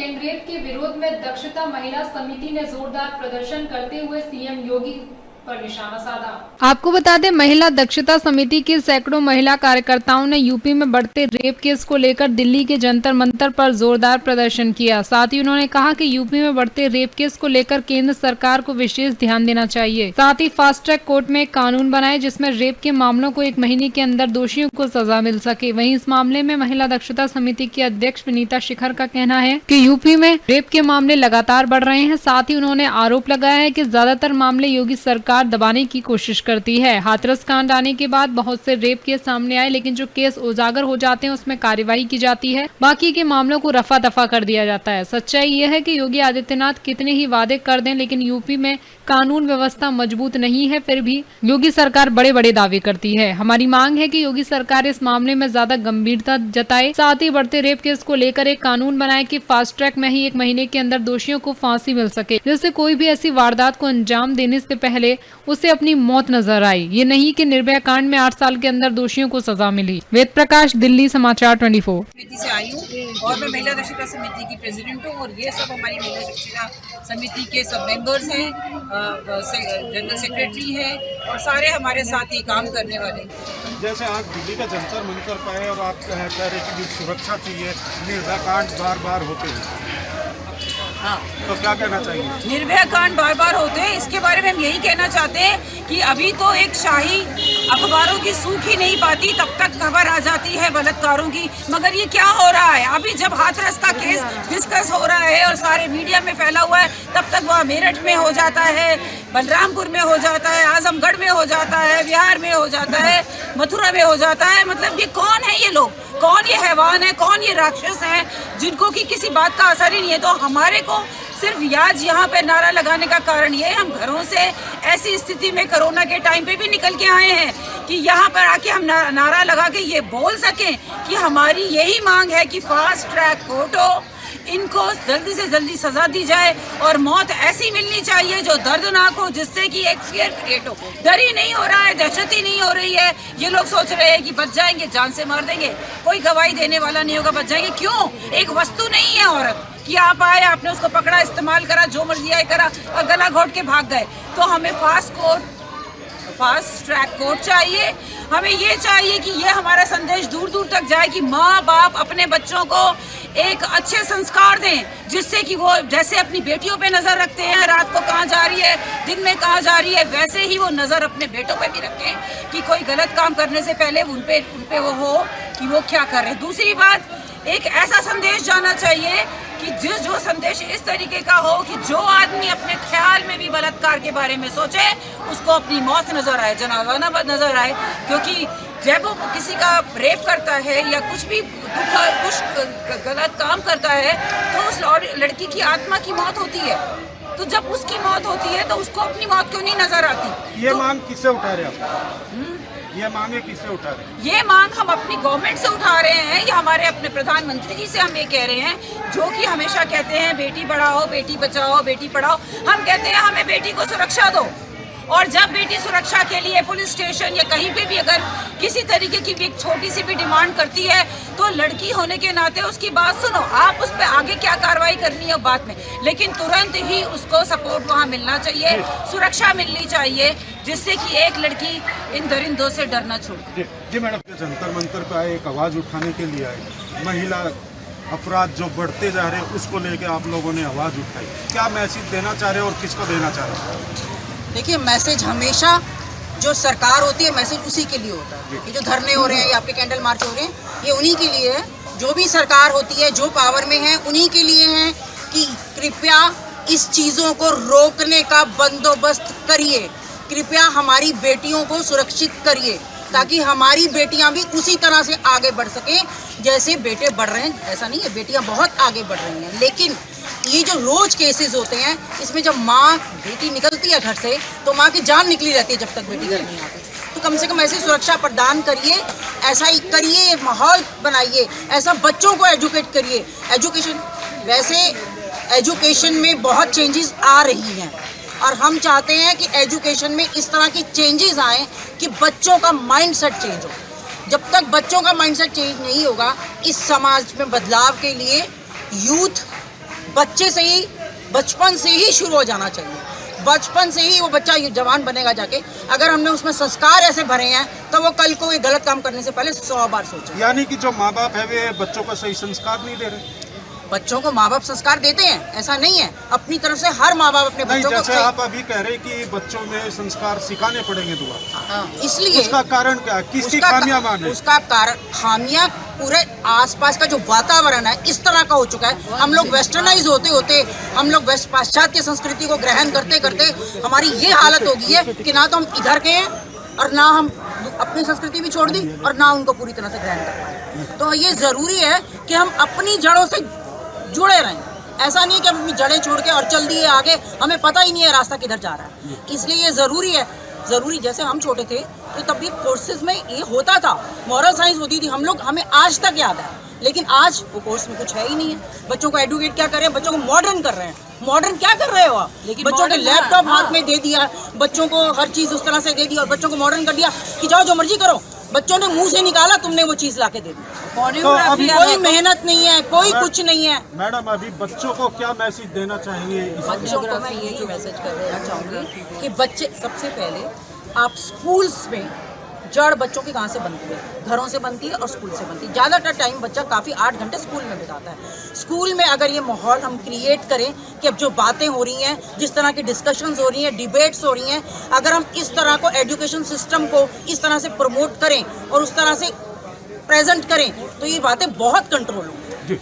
बचकेन rape के विरोध में दक्षता महिला समिति ने जोरदार प्रदर्शन करते हुए सीएम योगी पर निशाना साधा। आपको बता दें, महिला दक्षता समिति की सैकड़ों महिला कार्यकर्ताओं ने यूपी में बढ़ते रेप केस को लेकर दिल्ली के जंतर मंतर पर जोरदार प्रदर्शन किया। साथ ही उन्होंने कहा कि यूपी में बढ़ते रेप केस को लेकर केंद्र सरकार को विशेष ध्यान देना चाहिए। साथ ही फास्ट ट्रैक कोर्ट में एक कानून बनाए जिसमें रेप के मामलों को 1 महीने के अंदर दोषियों को सजा मिल सके। वहीं इस मामले में महिला दक्षता समिति की अध्यक्ष विनीता शिखर का कहना है कि यूपी में रेप के मामले लगातार बढ़ रहे हैं। साथ ही उन्होंने आरोप लगाया है कि ज्यादातर मामले योगी सरकार दबाने की कोशिश करती है। हाथरस कांड आने के बाद बहुत से रेप केस सामने आए, लेकिन जो केस उजागर हो जाते हैं उसमें कार्यवाही की जाती है, बाकी के मामलों को रफा दफा कर दिया जाता है। सच्चाई यह है कि योगी आदित्यनाथ कितने ही वादे कर दें, लेकिन यूपी में कानून व्यवस्था मजबूत नहीं है, फिर भी योगी सरकार बड़े बड़े दावे करती है। हमारी मांग है कि योगी सरकार इस मामले में ज्यादा गंभीरता जताए, साथ ही बढ़ते रेप केस को लेकर एक कानून बनाए कि फास्ट ट्रैक में ही 1 महीने के अंदर दोषियों को फांसी मिल सके, जिससे कोई भी ऐसी वारदात को अंजाम देने से पहले उसे अपनी मौत नजर आई। ये नहीं कि निर्भया कांड में 8 साल के अंदर दोषियों को सजा मिली। वेद प्रकाश, दिल्ली समाचार 24। समिति से आई हूँ और मैं महिला दक्षता समिति की प्रेसिडेंट हूँ और ये सब हमारी महिला दक्षता समिति के सब मेंबर्स हैं, जनरल सेक्रेटरी हैं और सारे हमारे साथ ही काम करने वाले। जैसे आज दिल्ली का जंतर मंतर पर है और आप कह रहे कि सुरक्षा चाहिए, निर्भया कांड बार बार होते हैं, हाँ, तो क्या कहना चाहिए? निर्भया कांड बार बार होते हैं, इसके बारे में हम यही कहना चाहते हैं कि अभी तो एक शाही अखबारों की सूख ही नहीं पाती, तब तक खबर आ जाती है बलात्कारों की। मगर ये क्या हो रहा है, अभी जब हाथरस का केस डिस्कस हो रहा है और सारे मीडिया में फैला हुआ है, तब तक वह मेरठ में हो जाता है, बलरामपुर में हो जाता है, आजमगढ़ में हो जाता है, बिहार में हो जाता है, मथुरा में हो जाता है। मतलब ये कौन है, ये लोग कौन, ये हैवान है, कौन ये राक्षस है जिनको कि किसी बात का असर ही नहीं है। तो हमारे को सिर्फ आज यहाँ पे नारा लगाने का कारण ये है, हम घरों से ऐसी स्थिति में कोरोना के टाइम पे भी निकल के आए हैं कि यहाँ पर आके हम नारा लगा के ये बोल सकें कि हमारी यही मांग है कि फास्ट ट्रैक कोर्ट हो, इनको जल्दी से जल्दी सजा दी जाए और मौत ऐसी मिलनी चाहिए जो दर्दनाक हो, जिससे कि एक फियर क्रिएट हो। डर ही नहीं हो रहा है, दहशत ही नहीं हो रही है। ये लोग सोच रहे हैं कि बच जाएंगे, जान से मार देंगे, कोई गवाही देने वाला नहीं होगा, बच जाएंगे। क्यों? एक वस्तु नहीं है औरत कि आप आए, आपने उसको पकड़ा, इस्तेमाल करा, जो मर्जी आए करा और गला घोट के भाग गए। तो हमें फास्ट ट्रैक कोर्ट चाहिए। हमें ये चाहिए कि ये हमारा संदेश दूर दूर तक जाए कि माँ बाप अपने बच्चों को एक अच्छे संस्कार दें, जिससे कि वो जैसे अपनी बेटियों पे नज़र रखते हैं, रात को कहाँ जा रही है, दिन में कहाँ जा रही है, वैसे ही वो नज़र अपने बेटों पे भी रखें कि कोई गलत काम करने से पहले उन पे वो हो कि वो क्या कर रहे हैं। दूसरी बात, एक ऐसा संदेश जाना चाहिए कि जो संदेश इस तरीके का हो कि जो आदमी अपने ख्याल में भी बलात्कार के बारे में सोचे, उसको अपनी मौत नजर आए, जनाजा नजर आए। क्योंकि जब वो किसी का रेप करता है या कुछ भी कुछ गलत काम करता है, तो उस लड़की की आत्मा की मौत होती है। तो जब उसकी मौत होती है तो उसको अपनी मौत क्यों नहीं नजर आती? ये मांग किससे उठा रहे आप? ये मांगे किससे उठा रहे हैं? ये मांग हम अपनी गवर्नमेंट से उठा रहे हैं या हमारे अपने प्रधानमंत्री जी से हम ये कह रहे हैं, जो कि हमेशा कहते हैं बेटी पढ़ाओ, बेटी बचाओ, बेटी पढ़ाओ। हम कहते हैं हमें बेटी को सुरक्षा दो, और जब बेटी सुरक्षा के लिए पुलिस स्टेशन या कहीं पे भी अगर किसी तरीके की भी एक छोटी सी भी डिमांड करती है, तो लड़की होने के नाते उसकी बात सुनो। आप उस पर आगे क्या कार्रवाई करनी है बात में, लेकिन तुरंत ही उसको सपोर्ट वहाँ मिलना चाहिए, सुरक्षा मिलनी चाहिए, जिससे कि एक लड़की इन दरिंदों से डरना छोड़े। जी मैडम, जंतर मंतर पे आए, एक आवाज़ उठाने के लिए आए, महिला अपराध जो बढ़ते जा रहे हैं उसको लेके आप लोगों ने आवाज़ उठाई, क्या मैसेज देना चाह रहे हैं और किसको देना चाह रहे हैं? देखिए, मैसेज हमेशा जो सरकार होती है, मैसेज उसी के लिए होता है। ये जो धरने हो रहे हैं, ये आपके कैंडल मार्च हो रहे हैं, ये उन्हीं के लिए है। जो भी सरकार होती है, जो पावर में है, उन्हीं के लिए है कि कृपया इस चीज़ों को रोकने का बंदोबस्त करिए, कृपया हमारी बेटियों को सुरक्षित करिए, ताकि हमारी बेटियां भी उसी तरह से आगे बढ़ सकें जैसे बेटे बढ़ रहे हैं। ऐसा नहीं है, बेटियां बहुत आगे बढ़ रही हैं, लेकिन ये जो रोज केसेस होते हैं, इसमें जब माँ बेटी निकलती है घर से, तो माँ की जान निकली रहती है जब तक बेटी घर नहीं आती। तो कम से कम ऐसी सुरक्षा प्रदान करिए, ऐसा ही करिए, माहौल बनाइए, ऐसा बच्चों को एजुकेट करिए। एजुकेशन, वैसे एजुकेशन में बहुत चेंजेस आ रही हैं और हम चाहते हैं कि एजुकेशन में इस तरह की चेंजेस आएँ कि बच्चों का माइंडसेट चेंज हो। जब तक बच्चों का माइंडसेट चेंज नहीं होगा, इस समाज में बदलाव के लिए यूथ बच्चे से ही, बचपन से ही शुरू हो जाना चाहिए। बचपन से ही वो बच्चा जवान बनेगा जाके। अगर हमने उसमें संस्कार ऐसे भरे हैं तो वो कल को ये गलत काम करने से पहले 100 बार सोचे। यानी कि जो माँ बाप है वे बच्चों को सही संस्कार नहीं दे रहे। बच्चों को माँ बाप संस्कार देते हैं, ऐसा नहीं है। अपनी तरफ से हर माँ बाप अपने नहीं, बच्चों को जैसे आप अभी कह रहे कि बच्चों में संस्कार सिखाने पड़ेंगे दोबारा, इसलिए उसका कारण क्या है? किसकी खामियां माने? उसका कारण खामियां पूरे आसपास का जो वातावरण है इस तरह का हो चुका है। हम लोग वेस्टर्नाइज होते होते, हम लोग वेस्ट पाश्चात्य संस्कृति को ग्रहण करते करते हमारी ये हालत हो गई है कि ना तो हम इधर के हैं और ना हम अपनी संस्कृति भी छोड़ दी और ना उनको पूरी तरह से ग्रहण कर पाए। तो ये जरूरी है कि हम अपनी जड़ों से जुड़े रहें। ऐसा नहीं कि हम अपनी जड़ें छोड़ के और चल दिए आगे, हमें पता ही नहीं है रास्ता किधर जा रहा है। इसलिए ये ज़रूरी है। ज़रूरी जैसे हम छोटे थे तो तब भी कोर्सेज में ये होता था, मॉरल साइंस होती थी, हम लोग, हमें आज तक याद है। लेकिन आज वो कोर्स में कुछ है ही नहीं है। बच्चों को एडुकेट क्या कर रहे हैं? बच्चों को मॉडर्न कर रहे हैं। मॉडर्न क्या कर रहे हो आप? लेकिन बच्चों के modern लैपटॉप हाँ। हाथ में दे दिया, बच्चों को हर चीज़ उस तरह से दे दी और बच्चों को मॉडर्न कर दिया कि जाओ जो मर्जी करो। बच्चों ने मुंह से निकाला, तुमने वो चीज़ ला के दे दी। कोरियोग्राफी कोई मेहनत नहीं है, कोई कुछ नहीं है। मैडम अभी बच्चों को क्या मैसेज देना चाहिए? बच्चों को मैं यही मैसेज कर देना चाहूँगी कि बच्चे, सबसे पहले आप स्कूल्स में जड़ बच्चों की कहाँ से बनती है? घरों से बनती है और स्कूल से बनती है। ज़्यादातर टाइम बच्चा काफ़ी 8 घंटे स्कूल में बिताता है। स्कूल में अगर ये माहौल हम क्रिएट करें कि अब जो बातें हो रही हैं, जिस तरह की डिस्कशंस हो रही हैं, डिबेट्स हो रही हैं, अगर हम इस तरह को एजुकेशन सिस्टम को इस तरह से प्रमोट करें और उस तरह से प्रेजेंट करें तो ये बातें बहुत कंट्रोल होंगी।